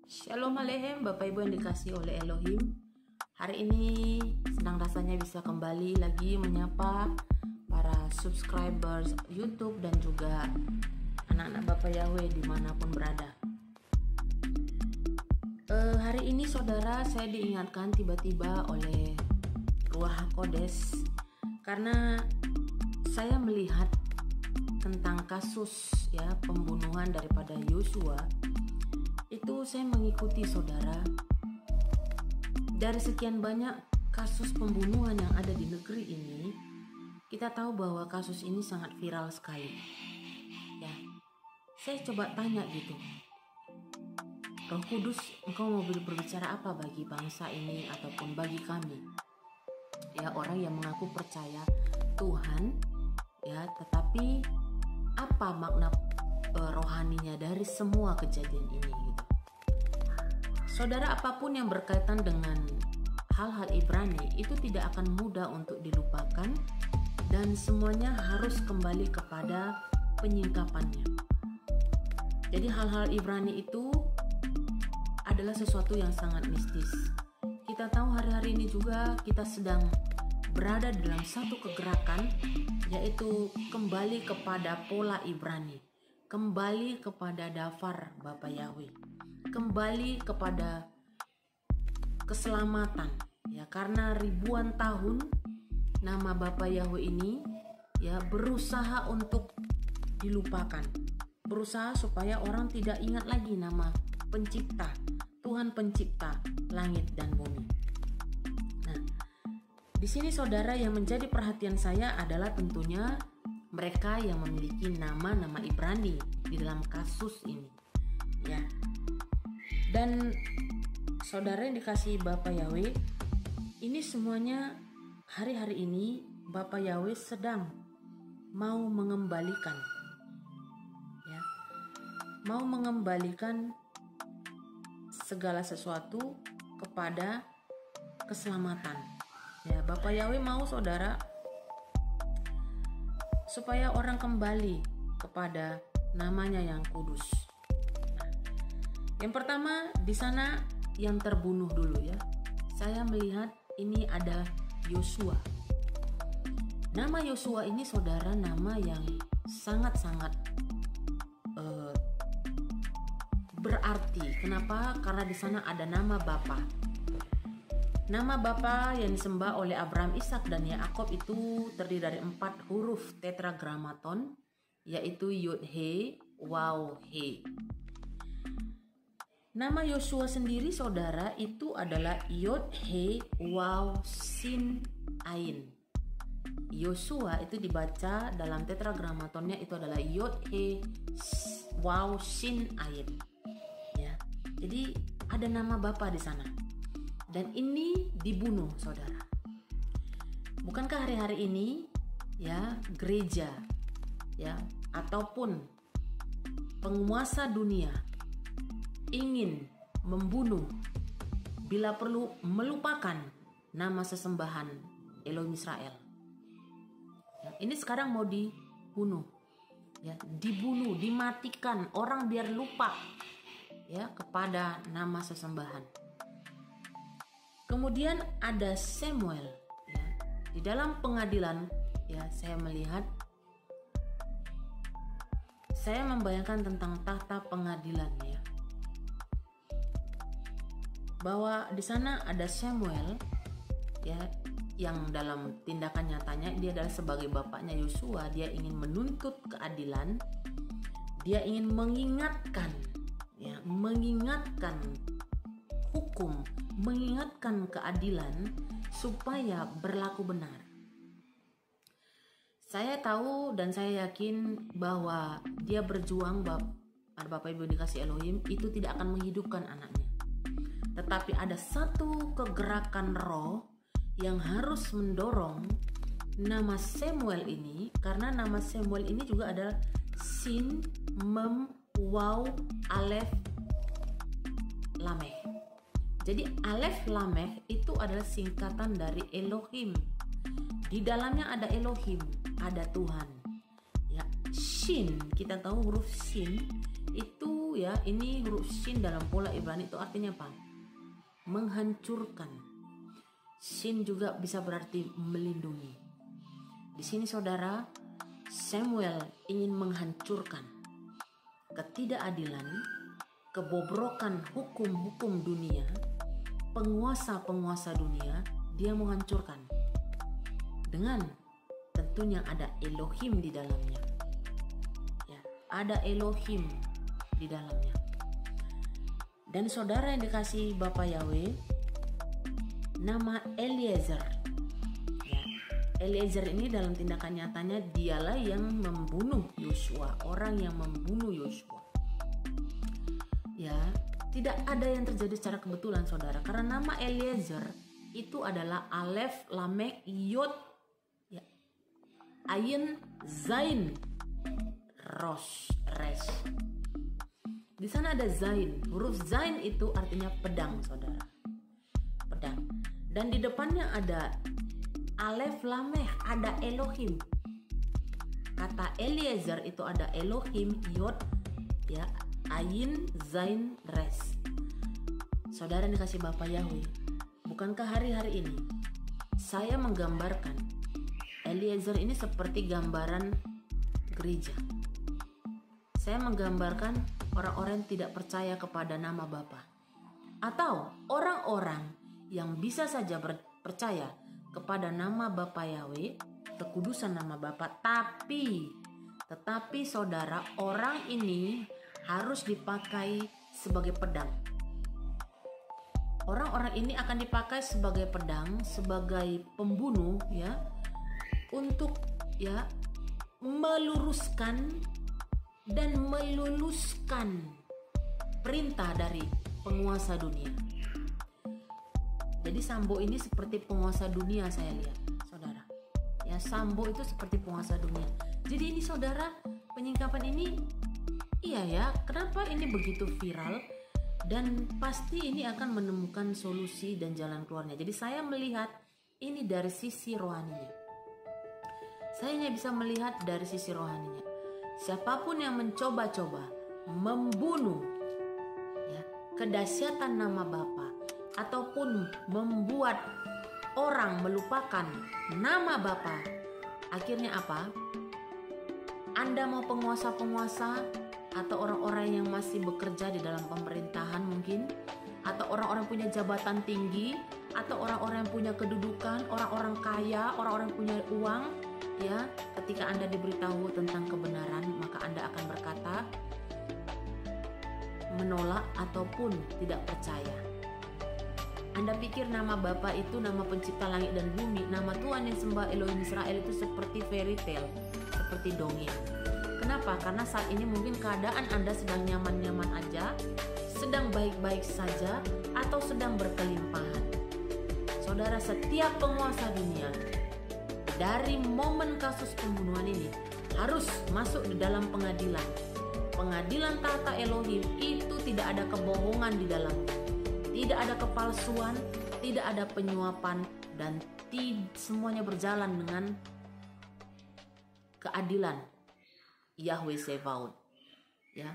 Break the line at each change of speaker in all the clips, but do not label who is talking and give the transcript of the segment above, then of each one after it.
Shalom Aleichem, Bapak Ibu yang dikasihi oleh Elohim. Hari ini senang rasanya bisa kembali lagi menyapa para subscribers YouTube dan juga anak-anak Bapak Yahweh dimanapun berada. Hari ini saudara, saya diingatkan tiba-tiba oleh Ruach HaKodes karena saya melihat tentang kasus pembunuhan daripada Yosua. Itu saya mengikuti saudara, dari sekian banyak kasus pembunuhan yang ada di negeri ini, kita tahu bahwa kasus ini sangat viral sekali. Ya, saya coba tanya gitu, Roh Kudus, engkau mau berbicara apa bagi bangsa ini ataupun bagi kami? Ya, orang yang mengaku percaya Tuhan, ya, tetapi apa makna rohaninya dari semua kejadian ini gitu. Saudara, apapun yang berkaitan dengan hal-hal Ibrani itu tidak akan mudah untuk dilupakan dan semuanya harus kembali kepada penyingkapannya. Jadi hal-hal Ibrani itu adalah sesuatu yang sangat mistis. Kita tahu hari-hari ini juga kita sedang berada dalam satu kegerakan, yaitu kembali kepada pola Ibrani, kembali kepada Dafar Bapak Yahweh, kembali kepada keselamatan, ya, karena ribuan tahun nama Bapak Yahweh ini berusaha untuk dilupakan, berusaha supaya orang tidak ingat lagi nama pencipta, Tuhan pencipta langit dan bumi. Nah, di sini saudara, yang menjadi perhatian saya adalah tentunya mereka yang memiliki nama-nama Ibrani di dalam kasus ini, ya. Dan saudara yang dikasihi Bapak Yahweh, ini semuanya hari-hari ini Bapak Yahweh sedang mau mengembalikan, ya, mau mengembalikan segala sesuatu kepada keselamatan. Ya, Bapak Yahweh mau saudara supaya orang kembali kepada namanya yang kudus. Nah, yang pertama di sana yang terbunuh dulu ya. Saya melihat ini ada Yosua. Nama Yosua ini saudara nama yang sangat-sangat berarti. Kenapa? Karena di sana ada nama Bapa. Nama Bapa yang disembah oleh Abraham, Ishak, dan Yakub itu terdiri dari 4 huruf tetragrammaton, yaitu Yod He Waw He. Nama Yosua sendiri saudara itu adalah Yod He Waw Sin Ain. Yosua itu dibaca dalam tetragrammatonnya itu adalah Yod He Waw Sin Ain. Ya, jadi ada nama Bapa di sana. Dan ini dibunuh saudara. Bukankah hari-hari ini ya gereja ya ataupun penguasa dunia ingin membunuh, bila perlu melupakan nama sesembahan Elohim Israel. Ya, ini sekarang mau dibunuh, ya, dibunuh, dimatikan, orang biar lupa ya kepada nama sesembahan. Kemudian ada Samuel, ya. Di dalam pengadilan, ya, saya membayangkan tentang tahta pengadilan, ya, bahwa di sana ada Samuel, ya, yang dalam tindakan nyatanya dia adalah sebagai bapaknya Yosua. Dia ingin menuntut keadilan, dia ingin mengingatkan hukum, mengingatkan keadilan supaya berlaku benar. Saya tahu dan saya yakin bahwa dia berjuang, Bapak Ibu dikasih Elohim, itu tidak akan menghidupkan anaknya. Tetapi ada satu kegerakan roh yang harus mendorong nama Samuel ini, karena nama Samuel ini juga adalah Sin, Mem, Waw, Alef, Lameh. Jadi Alef Lameh itu adalah singkatan dari Elohim. Di dalamnya ada Elohim, ada Tuhan. Ya, Shin, kita tahu huruf Shin itu ya, ini huruf Shin dalam pola Ibrani itu artinya apa? Menghancurkan. Shin juga bisa berarti melindungi. Di sini saudara, Samuel ingin menghancurkan ketidakadilan, kebobrokan hukum-hukum dunia, penguasa-penguasa dunia, dia menghancurkan. Dengan tentunya ada Elohim di dalamnya. Ya, ada Elohim di dalamnya. Dan saudara yang dikasihi Bapa Yahweh, nama Eliezer. Ya, Eliezer ini dalam tindakan nyatanya dialah yang membunuh Yosua, orang yang membunuh Yosua. Ya, tidak ada yang terjadi secara kebetulan saudara, karena nama Eliezer itu adalah Alef, Lamek, Yod, ya, Ayin, Zain, Ros, Res. Di sana ada Zain. Huruf Zain itu artinya pedang, saudara. Pedang. Dan di depannya ada Alef, Lameh, ada Elohim. Kata Eliezer itu ada Elohim, Yod, ya, Ayin, Zain, Res. Saudara yang dikasih Bapa Yahweh, bukankah hari-hari ini saya menggambarkan Eliezer ini seperti gambaran gereja? Saya menggambarkan orang-orang yang tidak percaya kepada nama Bapa, atau orang-orang yang bisa saja percaya kepada nama Bapa Yahweh, kekudusan nama Bapa, tetapi saudara, orang ini harus dipakai sebagai pedang. Orang-orang ini akan dipakai sebagai pedang, sebagai pembunuh, ya, untuk ya meluruskan dan meluluskan perintah dari penguasa dunia. Jadi Sambo ini seperti penguasa dunia, saya lihat, saudara. Ya, Sambo itu seperti penguasa dunia. Jadi ini saudara, penyingkapan ini, iya ya, kenapa ini begitu viral? Dan pasti ini akan menemukan solusi dan jalan keluarnya. Jadi saya melihat ini dari sisi rohaninya. Saya hanya bisa melihat dari sisi rohaninya. Siapapun yang mencoba-coba membunuh, ya, kedahsyatan nama Bapa, ataupun membuat orang melupakan nama Bapa, akhirnya apa? Anda mau penguasa-penguasa atau orang-orang yang masih bekerja di dalam pemerintahan mungkin, atau orang-orang punya jabatan tinggi, atau orang-orang yang punya kedudukan, orang-orang kaya, orang-orang punya uang, ya, ketika Anda diberitahu tentang kebenaran, maka Anda akan berkata menolak ataupun tidak percaya. Anda pikir nama Bapa itu nama pencipta langit dan bumi, nama Tuhan yang sembah Elohim Israel itu seperti fairy tale, seperti dongeng. Kenapa? Karena saat ini mungkin keadaan Anda sedang nyaman-nyaman aja, sedang baik-baik saja, atau sedang berkelimpahan. Saudara, setiap penguasa dunia dari momen kasus pembunuhan ini harus masuk di dalam pengadilan. Pengadilan tahta Elohim itu tidak ada kebohongan di dalamnya, tidak ada kepalsuan, tidak ada penyuapan, dan semuanya berjalan dengan keadilan Yahweh Sebaot, ya.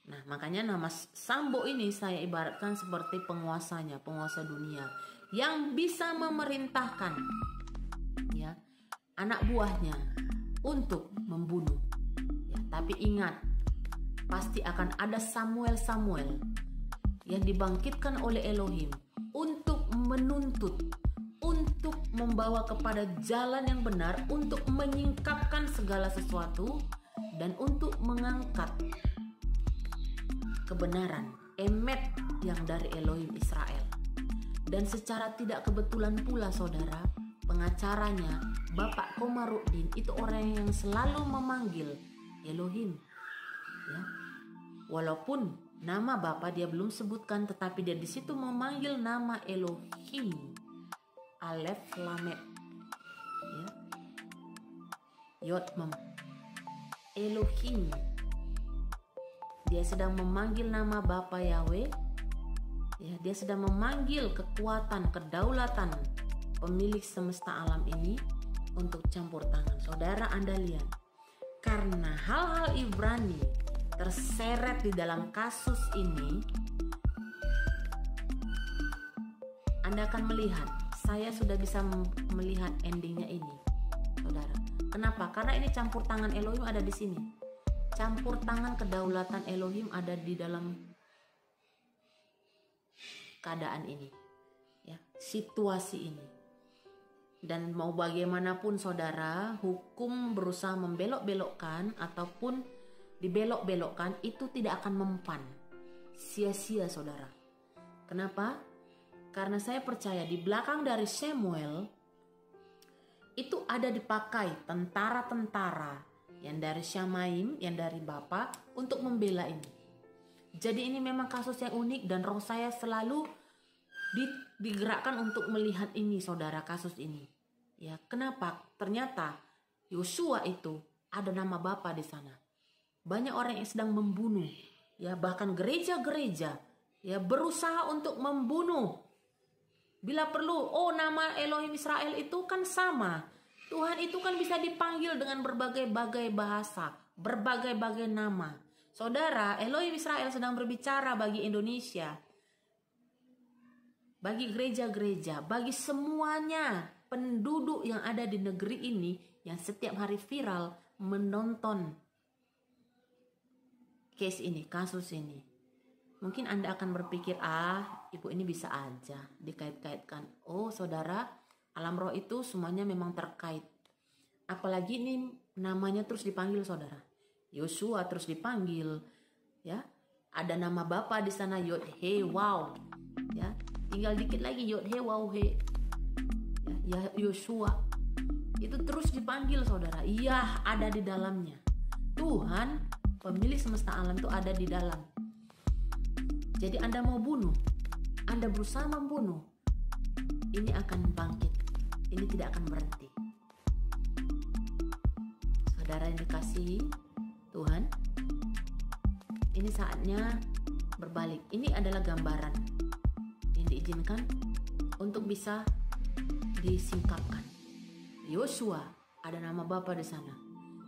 Nah, makanya nama Sambo ini saya ibaratkan seperti penguasanya, penguasa dunia yang bisa memerintahkan, ya, anak buahnya untuk membunuh, ya. Tapi ingat, pasti akan ada Samuel yang dibangkitkan oleh Elohim untuk menuntut, untuk membawa kepada jalan yang benar, untuk menyingkapkan segala sesuatu, dan untuk mengangkat kebenaran, emet yang dari Elohim Israel. Dan secara tidak kebetulan pula saudara, pengacaranya Bapak Komarudin itu orang yang selalu memanggil Elohim, ya. Walaupun nama Bapa dia belum sebutkan, tetapi dia di situ memanggil nama Elohim, Alef, Lamet, ya, Yod, Mem, Elohim. Dia sedang memanggil nama Bapa Yahweh, ya, dia sedang memanggil kekuatan, kedaulatan pemilik semesta alam ini untuk campur tangan. Saudara, Anda lihat, karena hal-hal Ibrani terseret di dalam kasus ini, Anda akan melihat, saya sudah bisa melihat endingnya ini, saudara. Kenapa? Karena ini campur tangan Elohim ada di sini. Campur tangan kedaulatan Elohim ada di dalam keadaan ini, ya, situasi ini. Dan mau bagaimanapun saudara, hukum berusaha membelok-belokkan ataupun dibelok-belokkan, itu tidak akan mempan. Sia-sia saudara. Kenapa? Karena saya percaya di belakang dari Samuel itu ada dipakai tentara-tentara yang dari Syamaim, yang dari Bapa untuk membela ini. Jadi ini memang kasus yang unik dan roh saya selalu digerakkan untuk melihat ini saudara, kasus ini. Ya, kenapa? Ternyata Yosua itu ada nama Bapa di sana. Banyak orang yang sedang membunuh, ya, bahkan gereja-gereja ya berusaha untuk membunuh. Bila perlu, nama Elohim Israel itu kan sama. Tuhan itu kan bisa dipanggil dengan berbagai-bagai bahasa, berbagai-bagai nama. Saudara, Elohim Israel sedang berbicara bagi Indonesia, bagi gereja-gereja, bagi semuanya penduduk yang ada di negeri ini yang setiap hari viral menonton case ini, kasus ini. Mungkin Anda akan berpikir, ibu ini bisa aja dikait-kaitkan. Oh saudara, alam roh itu semuanya memang terkait. Apalagi ini namanya terus dipanggil saudara. Yosua terus dipanggil, ya. Ada nama Bapa di sana, Yod He Waw, ya. Tinggal dikit lagi Yod He Waw He, ya, Yosua. Itu terus dipanggil saudara. Iya, ada di dalamnya. Tuhan, pemilik semesta alam itu ada di dalam. Jadi Anda mau bunuh, Anda berusaha membunuh, ini akan bangkit. Ini tidak akan berhenti. Saudara yang dikasihi Tuhan, ini saatnya berbalik. Ini adalah gambaran yang diizinkan untuk bisa disingkapkan. Yosua, ada nama Bapa di sana.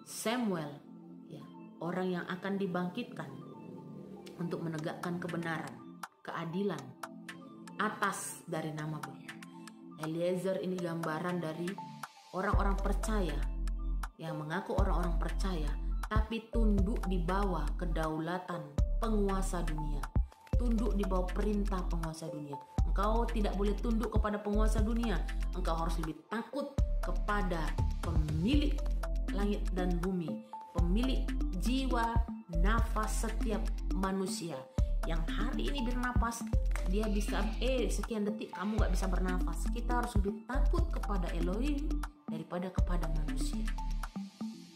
Samuel, ya, orang yang akan dibangkitkan untuk menegakkan kebenaran, keadilan atas dari nama Bapa. Eliezer ini gambaran dari orang-orang percaya yang mengaku orang-orang percaya, tapi tunduk di bawah kedaulatan penguasa dunia, tunduk di bawah perintah penguasa dunia. Engkau tidak boleh tunduk kepada penguasa dunia, engkau harus lebih takut kepada pemilik langit dan bumi, pemilik jiwa, nafas setiap manusia. Yang hari ini bernapas, dia bisa sekian detik kamu gak bisa bernafas. Kita harus lebih takut kepada Elohim daripada kepada manusia.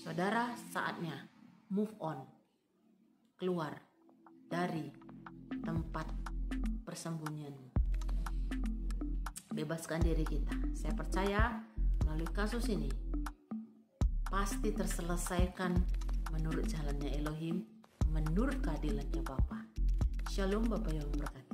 Saudara, saatnya move on, keluar dari tempat persembunyianmu. Bebaskan diri kita. Saya percaya melalui kasus ini pasti terselesaikan menurut jalannya Elohim, menurut keadilannya Bapa. Shalom Bapak yang memberkati.